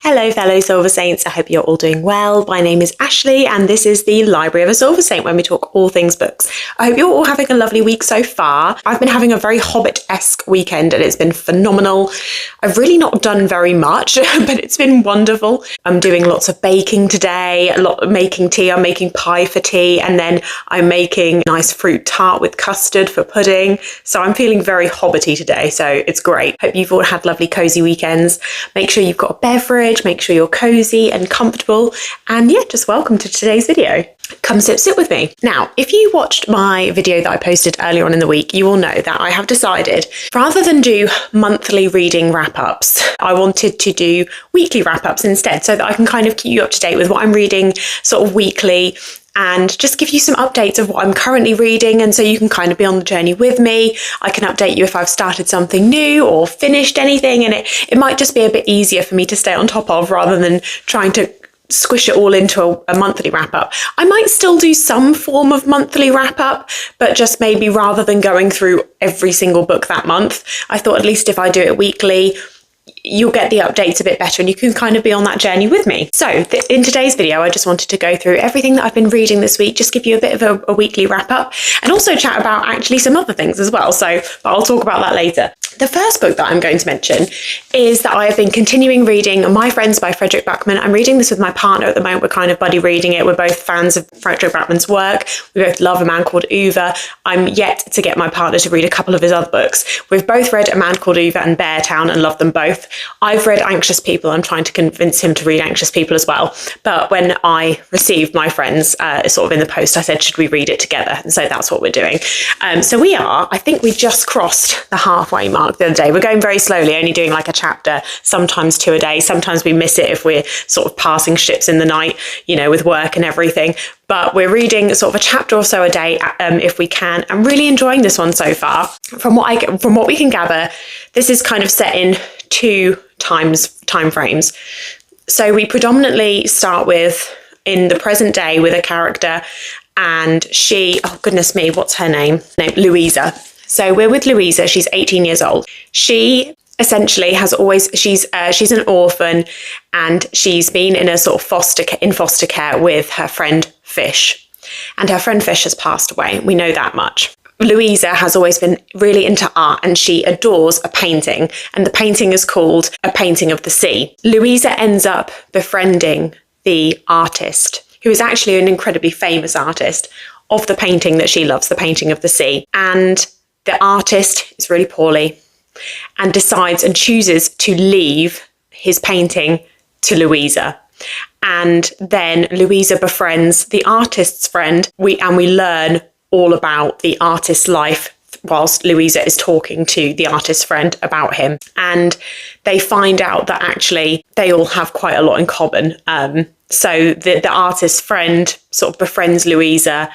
Hello fellow Silversaints, I hope you're all doing well. My name is Ashley and this is the Library of a Silversaint when we talk all things books. I hope you're all having a lovely week so far. I've been having a very Hobbit-esque weekend and it's been phenomenal. I've really not done very much, but it's been wonderful. I'm doing lots of baking today, a lot of making tea. I'm making pie for tea and then I'm making nice fruit tart with custard for pudding. So I'm feeling very Hobbity today, so it's great. Hope you've all had lovely cozy weekends. Make sure you've got a beverage. Make sure you're cozy and comfortable, and yeah, just welcome to today's video. Come sit with me. Now, if you watched my video that I posted earlier on in the week, you will know that I have decided, rather than do monthly reading wrap-ups, I wanted to do weekly wrap-ups instead, so that I can kind of keep you up to date with what I'm reading sort of weekly, and just give you some updates of what I'm currently reading, and so you can kind of be on the journey with me. I can update you if I've started something new or finished anything, and it might just be a bit easier for me to stay on top of rather than trying to squish it all into a monthly wrap-up. I might still do some form of monthly wrap-up, but just maybe rather than going through every single book that month, I thought at least if I do it weekly, you'll get the updates a bit better and you can kind of be on that journey with me. So in today's video, I just wanted to go through everything that I've been reading this week, just give you a bit of a weekly wrap up and also chat about actually some other things as well. But I'll talk about that later. The first book that I'm going to mention is that I have been continuing reading My Friends by Fredrik Backman. I'm reading this with my partner at the moment. We're kind of buddy reading it. We're both fans of Fredrik Backman's work. We both love A Man Called Ove. I'm yet to get my partner to read a couple of his other books. We've both read A Man Called Ove and Beartown and love them both. I've read Anxious People. I'm trying to convince him to read Anxious People as well. But when I received My Friends, sort of in the post, I said, should we read it together? And so that's what we're doing. So we are, I think we just crossed the halfway mark the other day. We're going very slowly, only doing like a chapter, sometimes 2 a day. Sometimes we miss it if we're sort of passing ships in the night, you know, with work and everything. But we're reading sort of a chapter or so a day if we can. I'm really enjoying this one so far. From what we can gather, this is kind of set in 2 time frames. So we predominantly start with in the present day with a character, and she, oh goodness me, what's her name? Louisa. So we're with Louisa. She's 18 years old. She essentially has always, she's an orphan, and she's been in a sort of foster care with her friend Fish, and her friend Fish has passed away. We know that much. Louisa has always been really into art and she adores a painting, and the painting is called A Painting of the Sea. Louisa ends up befriending the artist, who is actually an incredibly famous artist, of the painting that she loves, The Painting of the Sea. And the artist is really poorly and decides and chooses to leave his painting to Louisa. And then Louisa befriends the artist's friend, and we learn all about the artist's life whilst Louisa is talking to the artist's friend about him. And they find out that actually they all have quite a lot in common. So the artist's friend sort of befriends Louisa,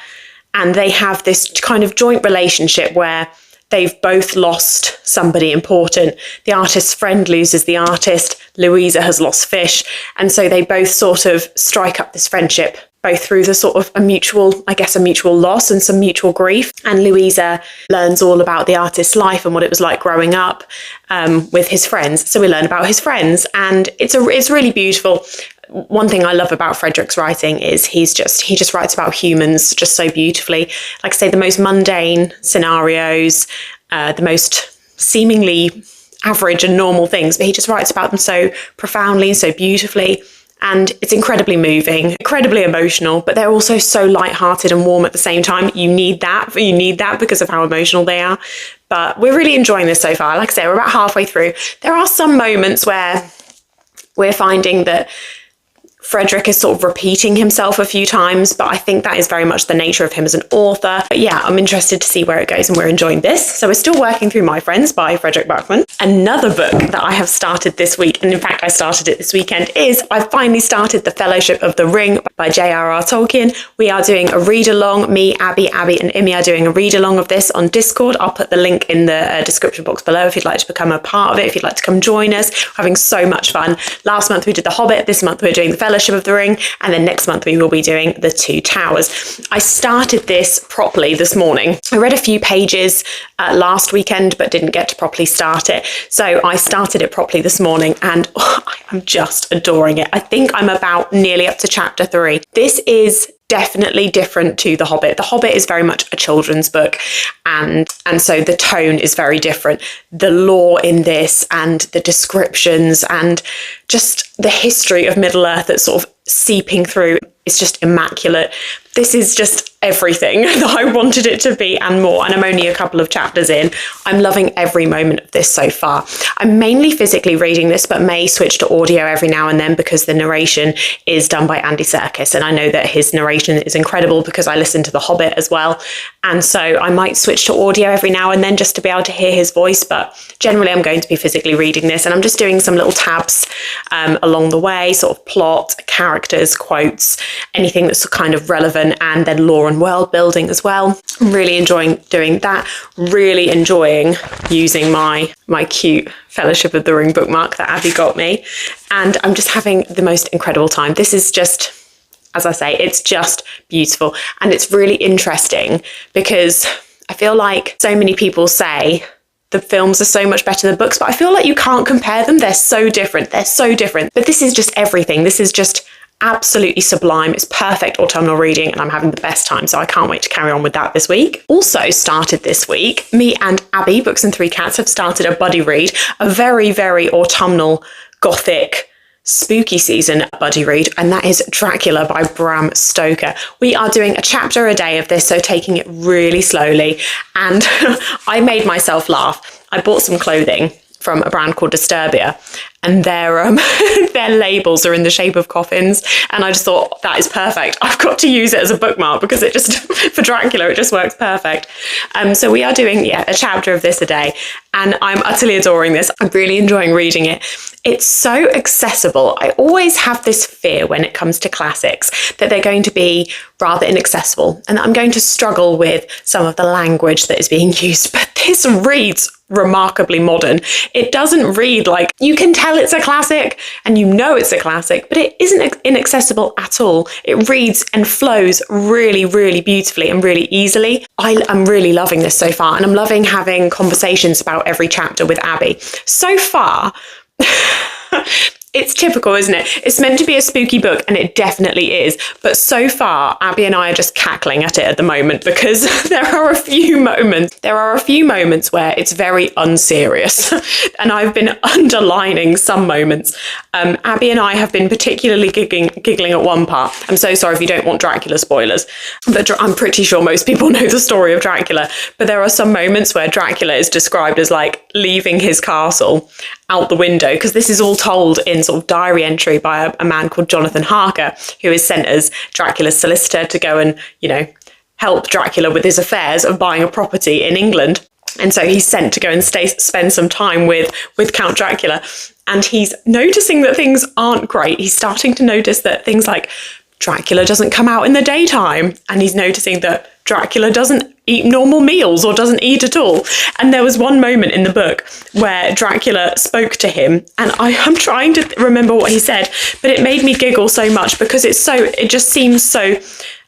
and they have this kind of joint relationship where they've both lost somebody important. The artist's friend loses the artist, Louisa has lost Fish, and so they both sort of strike up this friendship, both through the sort of a mutual loss and some mutual grief. And Louisa learns all about the artist's life and what it was like growing up with his friends. So we learn about his friends, and it's really beautiful. One thing I love about Fredrik's writing is he just writes about humans just so beautifully. Like I say, the most mundane scenarios, the most seemingly average and normal things, but he just writes about them so profoundly and so beautifully. And it's incredibly moving, incredibly emotional, but they're also so light-hearted and warm at the same time. You need that because of how emotional they are. But we're really enjoying this so far. Like I say, we're about halfway through. There are some moments where we're finding that Fredrik is sort of repeating himself a few times, but I think that is very much the nature of him as an author. But yeah, I'm interested to see where it goes, and we're enjoying this. So we're still working through My Friends by Fredrik Backman. Another book that I have started this week, and in fact I started it this weekend, is I finally started The Fellowship of the Ring by J.R.R. Tolkien. We are doing a read-along. Me, Abby, and Imi are doing a read-along of this on Discord. I'll put the link in the description box below if you'd like to become a part of it, if you'd like to come join us. We're having so much fun. Last month we did The Hobbit. This month we're doing The Fellowship Fellowship of the Ring, and then next month we will be doing The Two Towers. I started this properly this morning. I read a few pages last weekend but didn't get to properly start it, so I started it properly this morning, and I'm just adoring it. I think I'm about nearly up to chapter 3. This is definitely different to The Hobbit. The Hobbit is very much a children's book, and so the tone is very different. The lore in this and the descriptions and just the history of Middle-earth that's sort of seeping through is just immaculate. This is just everything that I wanted it to be and more, and I'm only a couple of chapters in. I'm loving every moment of this so far. I'm mainly physically reading this, but may switch to audio every now and then because the narration is done by Andy Serkis, and I know that his narration is incredible because I listen to The Hobbit as well, and so I might switch to audio every now and then just to be able to hear his voice, but generally I'm going to be physically reading this, and I'm just doing some little tabs along the way, sort of plot, characters, quotes, anything that's kind of relevant, and then lore and world building as well. I'm really enjoying doing that, really enjoying using my cute Fellowship of the Ring bookmark that Abby got me, and I'm just having the most incredible time. This is just, as I say, it's just beautiful, and it's really interesting because I feel like so many people say the films are so much better than books, but I feel like you can't compare them. They're so different. They're so different. But this is just everything. This is just absolutely sublime. It's perfect autumnal reading, and I'm having the best time, so I can't wait to carry on with that this week. Also started this week, me and Abby, Books and Three Cats, have started a buddy read, a very, very autumnal, gothic, spooky season buddy read, and that is Dracula by Bram Stoker. We are doing a chapter a day of this, so taking it really slowly, and I made myself laugh. I bought some clothing from a brand called Disturbia, and their labels are in the shape of coffins, and I just thought, that is perfect. I've got to use it as a bookmark because it just, for Dracula, it just works perfect. So we are doing a chapter of this a day, and I'm utterly adoring this. I'm really enjoying reading it. It's so accessible. I always have this fear when it comes to classics that they're going to be rather inaccessible and that I'm going to struggle with some of the language that is being used, but this reads remarkably modern. It doesn't read like, you can tell it's a classic and you know it's a classic, but it isn't inaccessible at all. It reads and flows really, really beautifully and really easily. I'm really loving this so far, and I'm loving having conversations about every chapter with Abby. So far, it's typical, isn't it? It's meant to be a spooky book, and it definitely is. But so far, Abby and I are just cackling at it at the moment because there are a few moments where it's very unserious. And I've been underlining some moments. Abby and I have been particularly giggling at one part. I'm so sorry if you don't want Dracula spoilers, but I'm pretty sure most people know the story of Dracula. But there are some moments where Dracula is described as like leaving his castle out the window, because this is all told in sort of diary entry by a man called Jonathan Harker, who is sent as Dracula's solicitor to go and, help Dracula with his affairs of buying a property in England. And so he's sent to go and spend some time with Count Dracula. And he's noticing that things aren't great. He's starting to notice that things like Dracula doesn't come out in the daytime. And he's noticing that Dracula doesn't eat normal meals or doesn't eat at all. And there was one moment in the book where Dracula spoke to him, and I'm trying to remember what he said, but it made me giggle so much because it just seems so...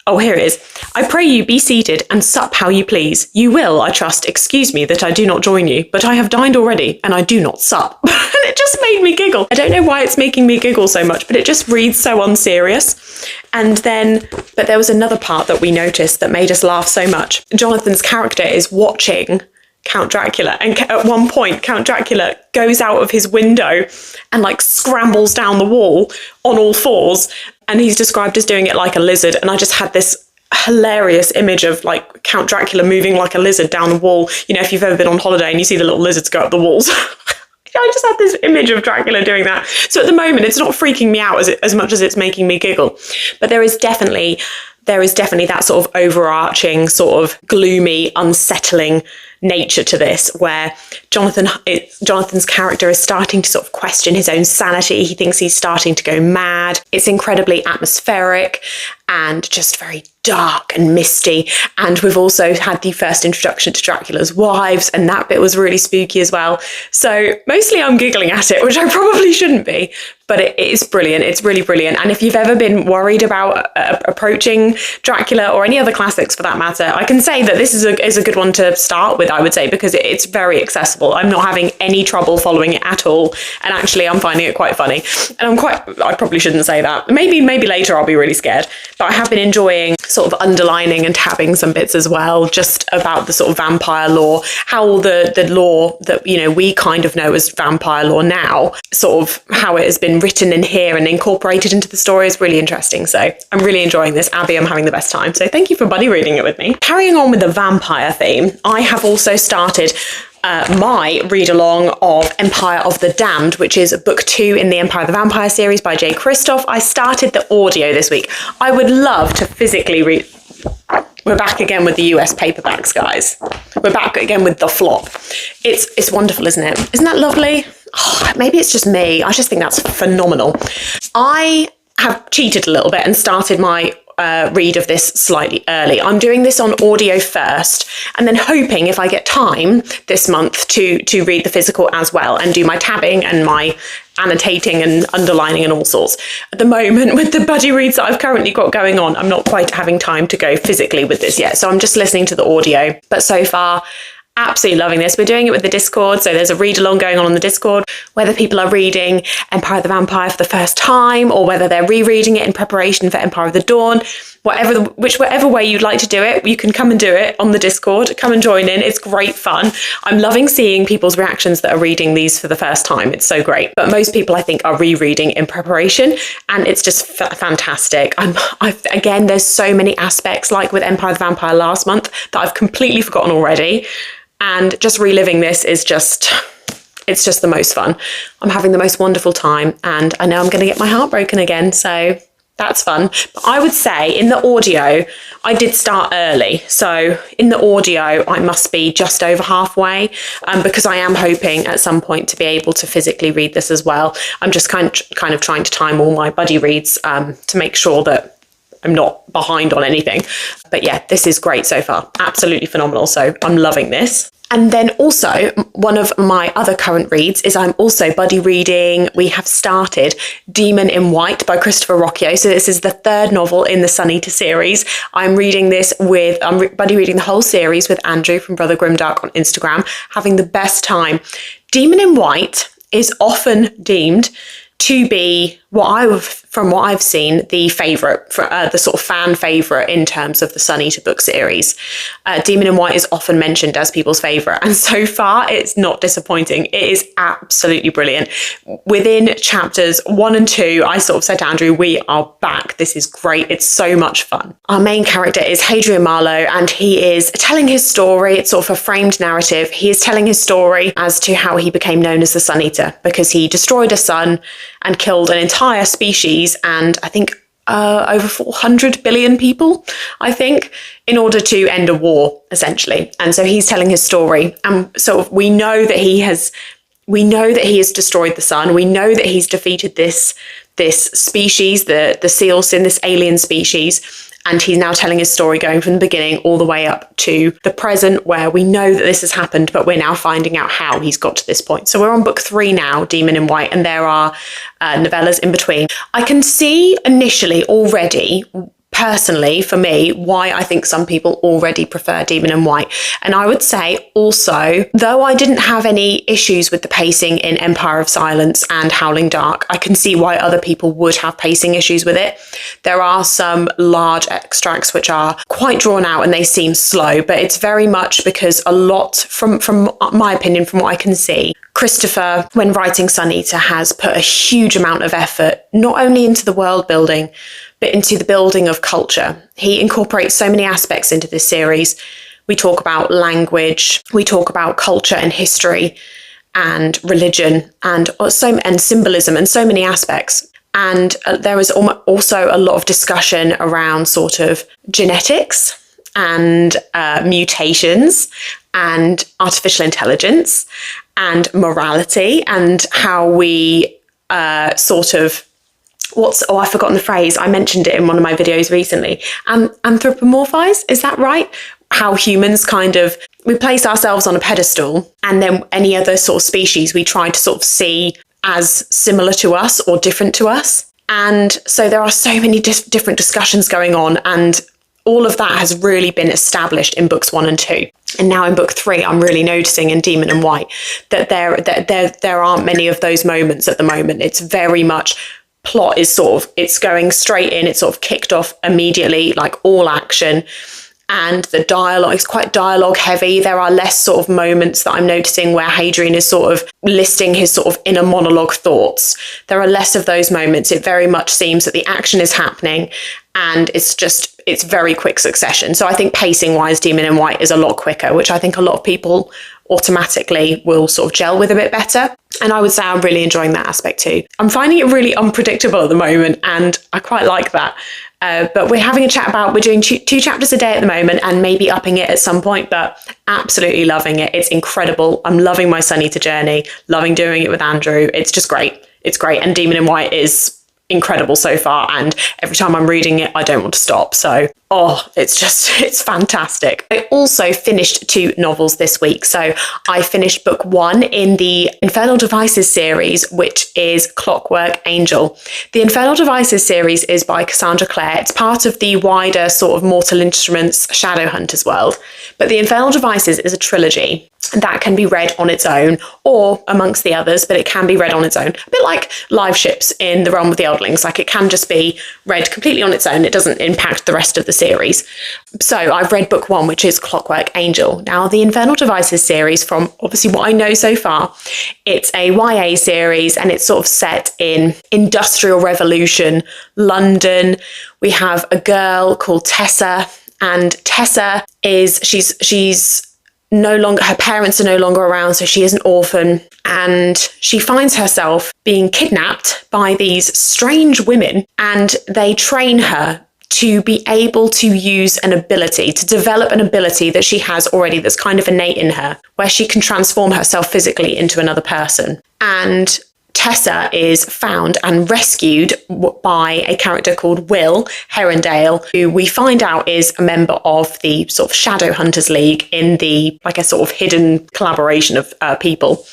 Oh, here it is. I pray you be seated and sup how you please. You will, I trust, excuse me that I do not join you, but I have dined already and I do not sup. And it just made me giggle. I don't know why it's making me giggle so much, but it just reads so unserious. But there was another part that we noticed that made us laugh so much. Jonathan's character is watching Count Dracula, and at one point Count Dracula goes out of his window and like scrambles down the wall on all fours, and he's described as doing it like a lizard, and I just had this hilarious image of like Count Dracula moving like a lizard down the wall. If you've ever been on holiday and you see the little lizards go up the walls. I just had this image of Dracula doing that. So at the moment, it's not freaking me out as much as it's making me giggle. But there is definitely that sort of overarching, sort of gloomy, unsettling nature to this, where Jonathan's character is starting to sort of question his own sanity. He thinks he's starting to go mad. It's incredibly atmospheric and just very dark and misty. And we've also had the first introduction to Dracula's wives, and that bit was really spooky as well. So mostly I'm giggling at it, which I probably shouldn't be, but it is brilliant. It's really brilliant. And if you've ever been worried about approaching Dracula or any other classics for that matter, I can say that this is a good one to start with, I would say, because it's very accessible. I'm not having any trouble following it at all. And actually, I'm finding it quite funny. And I probably shouldn't say that. Maybe later I'll be really scared. But I have been enjoying sort of underlining and tabbing some bits as well, just about the sort of vampire lore, how the lore that, we kind of know as vampire lore now, sort of how it has been written in here and incorporated into the story is really interesting. So I'm really enjoying this. Abby, I'm having the best time. So thank you for buddy reading it with me. Carrying on with the vampire theme, I have also started my read-along of Empire of the Damned, which is book 2 in the Empire of the Vampire series by J. Christoph. I started the audio this week. I would love to physically read. We're back again with the US paperbacks, guys. We're back again with the flop. It's wonderful, isn't it? Isn't that lovely? Oh, maybe it's just me. I just think that's phenomenal. I have cheated a little bit and started my read of this slightly early. I'm doing this on audio first, and then hoping if I get time this month to read the physical as well and do my tabbing and my annotating and underlining and all sorts. At the moment, with the buddy reads that I've currently got going on, I'm not quite having time to go physically with this yet. So I'm just listening to the audio. But so far, absolutely loving this. We're doing it with the Discord, so there's a read along going on the Discord. Whether people are reading Empire of the Vampire for the first time, or whether they're rereading it in preparation for Empire of the Dawn, whichever way you'd like to do it, you can come and do it on the Discord. Come and join in. It's great fun. I'm loving seeing people's reactions that are reading these for the first time. It's so great. But most people, I think, are rereading in preparation, and it's just fantastic. Again, there's so many aspects, like with Empire of the Vampire last month, that I've completely forgotten already. And just reliving this is it's just the most fun. I'm having the most wonderful time, and I know I'm going to get my heart broken again, so that's fun. But I would say in the audio, I did start early. So in the audio, I must be just over halfway, because I am hoping at some point to be able to physically read this as well. I'm just kind of trying to time all my buddy reads to make sure that I'm not behind on anything. But yeah, this is great so far. Absolutely phenomenal. So I'm loving this. And then also, one of my other current reads is I'm also buddy reading. We have started Demon in White by Christopher Rocchio. So this is the third novel in the Sunita series. I'm buddy reading the whole series with Andrew from Brother Grimdark on Instagram, having the best time. Demon in White is often deemed to be from what I've seen, the favourite, the sort of fan favourite in terms of the Sunita book series. Demon in White is often mentioned as people's favourite, and so far it's not disappointing. It is absolutely brilliant. Within chapters 1 and 2, I sort of said to Andrew, we are back. This is great. It's so much fun. Our main character is Hadrian Marlowe, and he is telling his story. It's sort of a framed narrative. He is telling his story as to how he became known as the Sun Eater, because he destroyed a sun and killed an entire species, and I think over 400 billion people, I think, in order to end a war, essentially. And so he's telling his story, and so we know that he has destroyed the sun. We know that he's defeated this species, the Sealsin, this alien species. And he's now telling his story going from the beginning all the way up to the present, where we know that this has happened, but we're now finding out how he's got to this point. So we're on book 3 now, Demon in White, and there are novellas in between. I can see initially already, personally, for me, why I think some people already prefer Demon in White. And I would say also, though I didn't have any issues with the pacing in Empire of Silence and Howling Dark, I can see why other people would have pacing issues with it. There are some large extracts which are quite drawn out and they seem slow, but it's very much because a lot, from my opinion, from what I can see, Christopher, when writing Sun Eater, has put a huge amount of effort, not only into the world building, but into the building of culture. He incorporates so many aspects into this series. We talk about language, we talk about culture and history and religion and symbolism and so many aspects. And there is also a lot of discussion around sort of genetics and mutations and artificial intelligence and morality and how we I've forgotten the phrase. I mentioned it in one of my videos recently. Anthropomorphize, is that right? How humans we place ourselves on a pedestal, and then any other sort of species we try to sort of see as similar to us or different to us. And so there are so many different discussions going on, and all of that has really been established in books 1 and 2. And now in book 3, I'm really noticing in Demon and White that there aren't many of those moments at the moment. It's very much plot is it's going straight in. It's sort of kicked off immediately, like all action. And the dialogue is quite dialogue heavy. There are less sort of moments that I'm noticing where Hadrian is sort of listing his sort of inner monologue thoughts. There are less of those moments. It very much seems that the action is happening and it's very quick succession. So I think pacing wise, Demon and White is a lot quicker, which I think a lot of people automatically will sort of gel with a bit better. And I would say I'm really enjoying that aspect too. I'm finding it really unpredictable at the moment, and I quite like that. But we're having a chat about, we're doing two chapters a day at the moment and maybe upping it at some point, but absolutely loving it. It's incredible. I'm loving my Sunnita journey, loving doing it with Andrew. It's just great. It's great. And Demon and White is incredible so far, and every time I'm reading it I don't want to stop. So it's fantastic. I also finished 2 novels this week. So I finished book 1 in the Infernal Devices series, which is Clockwork Angel. The Infernal Devices series is by Cassandra Clare. It's part of the wider sort of Mortal Instruments Shadowhunters world, but the Infernal Devices is a trilogy that can be read on its own or amongst the others, but it can be read on its own, a bit like Live Ships in The Realm of the Eldlings. Like, it can just be read completely on its own. It doesn't impact the rest of the series. So I've read book 1, which is Clockwork Angel. Now, the Infernal Devices series, from obviously what I know so far, it's a YA series, and it's sort of set in Industrial Revolution London. We have a girl called Tessa, and Tessa she's no longer, her parents are no longer around, so she is an orphan, and she finds herself being kidnapped by these strange women, and they train her to be able to use an ability, to develop an ability that she has already that's kind of innate in her, where she can transform herself physically into another person. And Tessa is found and rescued by a character called Will Herondale, who we find out is a member of the sort of Shadowhunters League, in the, like, a sort of hidden collaboration of people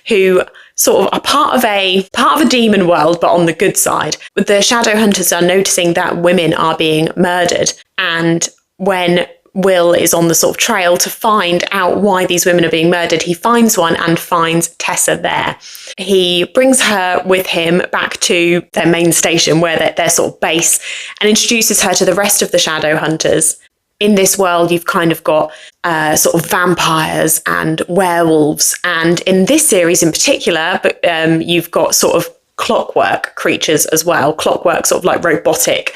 who sort of are part of a demon world, but on the good side. The Shadowhunters are noticing that women are being murdered, and when Will is on the sort of trail to find out why these women are being murdered, he finds one and finds Tessa there. He brings her with him back to their main station, where their sort of base, and introduces her to the rest of the Shadowhunters. In this world, you've kind of got sort of vampires and werewolves, and in this series in particular, you've got sort of clockwork creatures as well, clockwork sort of like robotic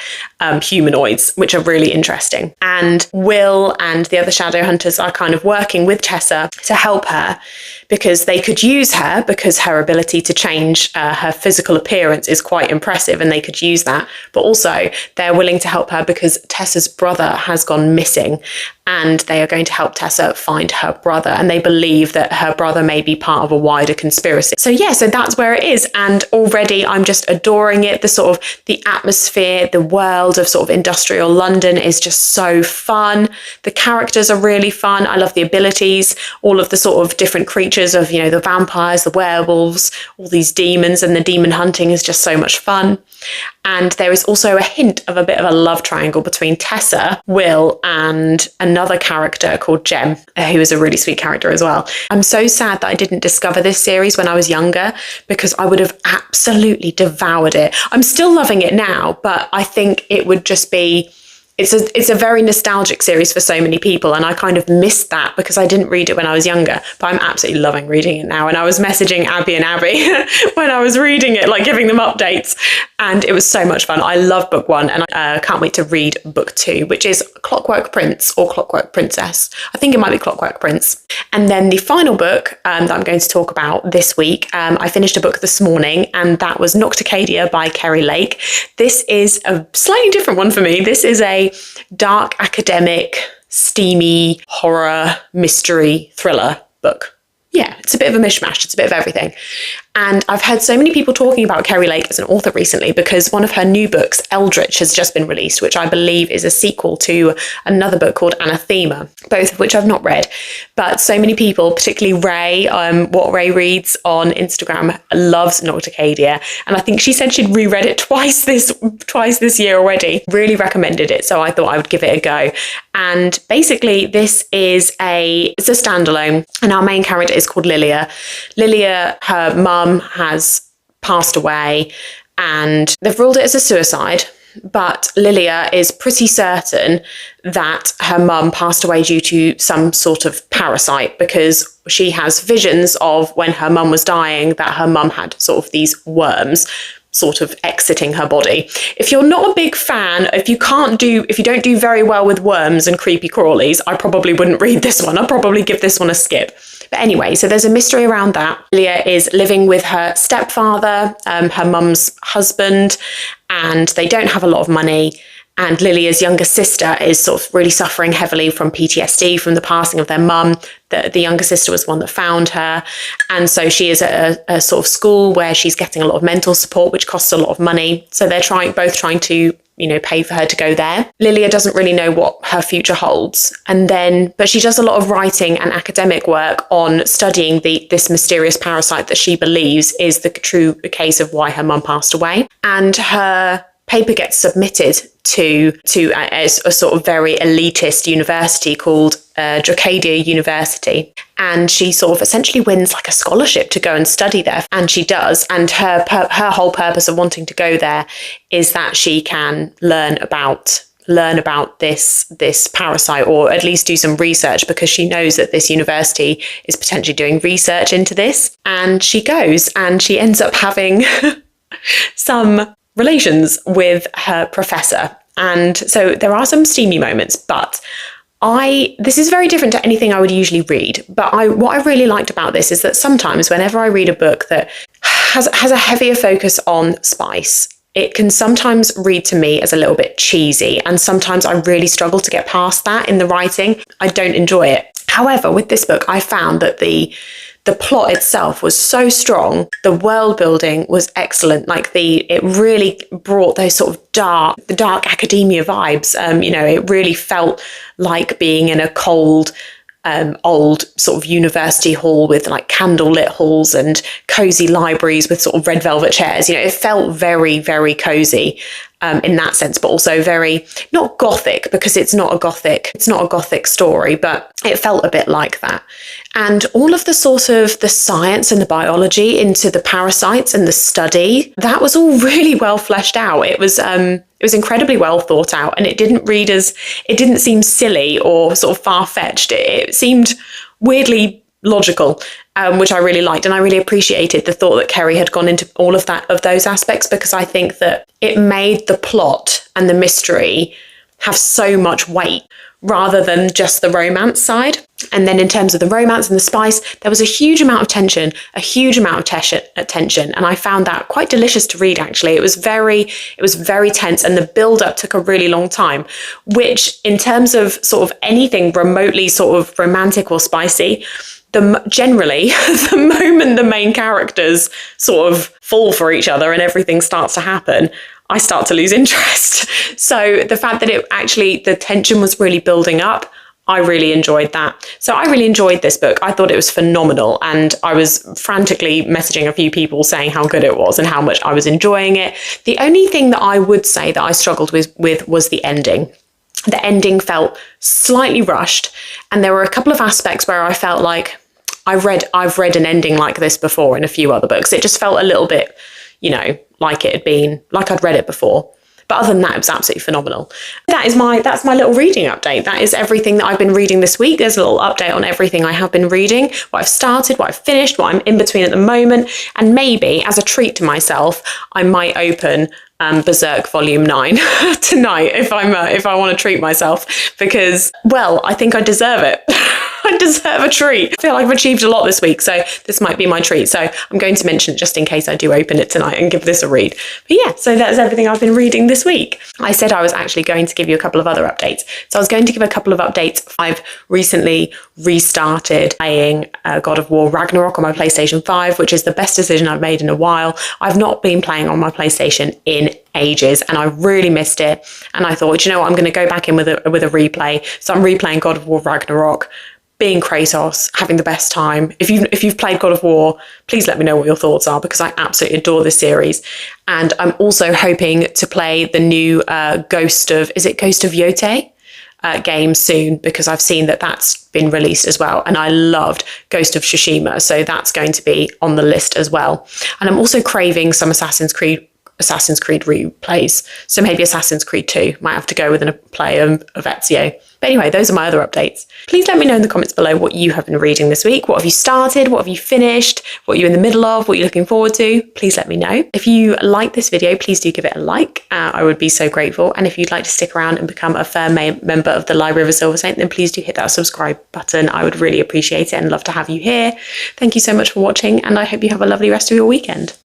humanoids, which are really interesting. And Will and the other Shadowhunters are kind of working with Tessa to help her, because they could use her, because her ability to change her physical appearance is quite impressive, and they could use that. But also they're willing to help her because Tessa's brother has gone missing, and they are going to help Tessa find her brother, and they believe that her brother may be part of a wider conspiracy. So that's where it is, and already I'm just adoring it. The sort of the atmosphere, the world of sort of industrial London is just so fun. The characters are really fun. I love the abilities, all of the sort of different creatures of, the vampires, the werewolves, all these demons, and the demon hunting is just so much fun. And there is also a hint of a bit of a love triangle between Tessa, Will, and another character called Jem, who is a really sweet character as well. I'm so sad that I didn't discover this series when I was younger, because I would have absolutely devoured it. I'm still loving it now, but I think it would just be... It's a very nostalgic series for so many people, and I kind of missed that because I didn't read it when I was younger, but I'm absolutely loving reading it now. And I was messaging Abby and Abby when I was reading it, like giving them updates, and it was so much fun. I love book 1, and I can't wait to read book 2, which is Clockwork Prince or Clockwork Princess. I think it might be Clockwork Prince. And then the final book that I'm going to talk about this week, I finished a book this morning, and that was Nocticadia by Keri This is a slightly different one for me. This is a dark academic steamy horror mystery thriller book. Yeah, it's a bit of a mishmash. It's a bit of everything. And I've heard so many people talking about Keri Lake as an author recently because one of her new books, Eldritch, has just been released, which I believe is a sequel to another book called Anathema, both of which I've not read. But so many people, particularly Ray, what Ray reads on Instagram, loves Nocticadia. And I think she said she'd reread it twice this year already. Really recommended it. So I thought I would give it a go. And basically this is it's a standalone, and our main character is called Lilia. Lilia, her mum has passed away and they've ruled it as a suicide, but Lilia is pretty certain that her mum passed away due to some sort of parasite, because she has visions of when her mum was dying that her mum had sort of these worms sort of exiting her body. If you're not a big fan, if you don't do very well with worms and creepy crawlies, I probably wouldn't read this one. I'll probably give this one a skip. But anyway, so there's a mystery around that. Lilia is living with her stepfather, her mum's husband, and they don't have a lot of money. And Lilia's younger sister is sort of really suffering heavily from PTSD from the passing of their mum. The younger sister was one that found her. And so she is at a sort of school where she's getting a lot of mental support, which costs a lot of money. So they're both trying to, pay for her to go there. Lilia doesn't really know what her future holds. But she does a lot of writing and academic work on studying this mysterious parasite that she believes is the true case of why her mum passed away. And her paper gets submitted to a sort of very elitist university called Dracula University, and she sort of essentially wins like a scholarship to go and study there, and she does. And her whole purpose of wanting to go there is that she can learn about this parasite, or at least do some research, because she knows that this university is potentially doing research into this. And she goes and she ends up having some relations with her professor. And so there are some steamy moments, but this is very different to anything I would usually read. But what I really liked about this is that sometimes whenever I read a book that has a heavier focus on spice, it can sometimes read to me as a little bit cheesy. And sometimes I really struggle to get past that in the writing. I don't enjoy it. However, with this book, I found that the plot itself was so strong. The world building was excellent. It really brought those sort of dark academia vibes. It really felt like being in a cold, old sort of university hall with like candlelit halls and cozy libraries with sort of red velvet chairs. It felt very, very cozy. In that sense, but also very not gothic, because it's not a gothic story, but it felt a bit like that. And all of the sort of the science and the biology into the parasites and the study, that was all really well fleshed out. It was incredibly well thought out, and it didn't seem silly or sort of far-fetched. It seemed weirdly logical, which I really liked, and I really appreciated the thought that Keri had gone into all of those aspects, because I think that it made the plot and the mystery have so much weight rather than just the romance side. And then in terms of the romance and the spice, there was a huge amount of tension, and I found that quite delicious to read, actually. It was very tense, and the build-up took a really long time, which in terms of sort of anything remotely sort of romantic or spicy, generally, the moment the main characters sort of fall for each other and everything starts to happen, I start to lose interest. So the fact that the tension was really building up, I really enjoyed that. So I really enjoyed this book. I thought it was phenomenal, and I was frantically messaging a few people saying how good it was and how much I was enjoying it. The only thing that I would say that I struggled with was the ending. The ending felt slightly rushed, and there were a couple of aspects where I felt like I've read an ending like this before in a few other books. It just felt a little bit, like I'd read it before. But other than that, it was absolutely phenomenal. That's my little reading update. That is everything that I've been reading this week. There's a little update on everything I have been reading, what I've started, what I've finished, what I'm in between at the moment. And maybe as a treat to myself, I might open Berserk Volume 9 tonight if I want to treat myself, because, well, I think I deserve it. I deserve a treat. I feel like I've achieved a lot this week, so this might be my treat. So I'm going to mention it just in case I do open it tonight and give this a read. But yeah, so that's everything I've been reading this week. I said I was actually going to give you a couple of other updates. So I was going to give a couple of updates. I've recently restarted playing God of War Ragnarok on my PlayStation 5, which is the best decision I've made in a while. I've not been playing on my PlayStation in ages and I really missed it. And I thought, you know what, I'm going to go back in with a replay. So I'm replaying God of War Ragnarok, being Kratos, having the best time. If you've played God of War, please let me know what your thoughts are, because I absolutely adore this series. And I'm also hoping to play the new Ghost of Yote game soon, because I've seen that that's been released as well. And I loved Ghost of Tsushima, so that's going to be on the list as well. And I'm also craving some Assassin's Creed replays. So maybe Assassin's Creed 2. Might have to go with a play of Ezio. But anyway, those are my other updates. Please let me know in the comments below what you have been reading this week. What have you started? What have you finished? What are you in the middle of? What are you looking forward to? Please let me know. If you like this video, please do give it a like. I would be so grateful. And if you'd like to stick around and become a firm member of the Library of a Silver Saint, then please do hit that subscribe button. I would really appreciate it and love to have you here. Thank you so much for watching, and I hope you have a lovely rest of your weekend.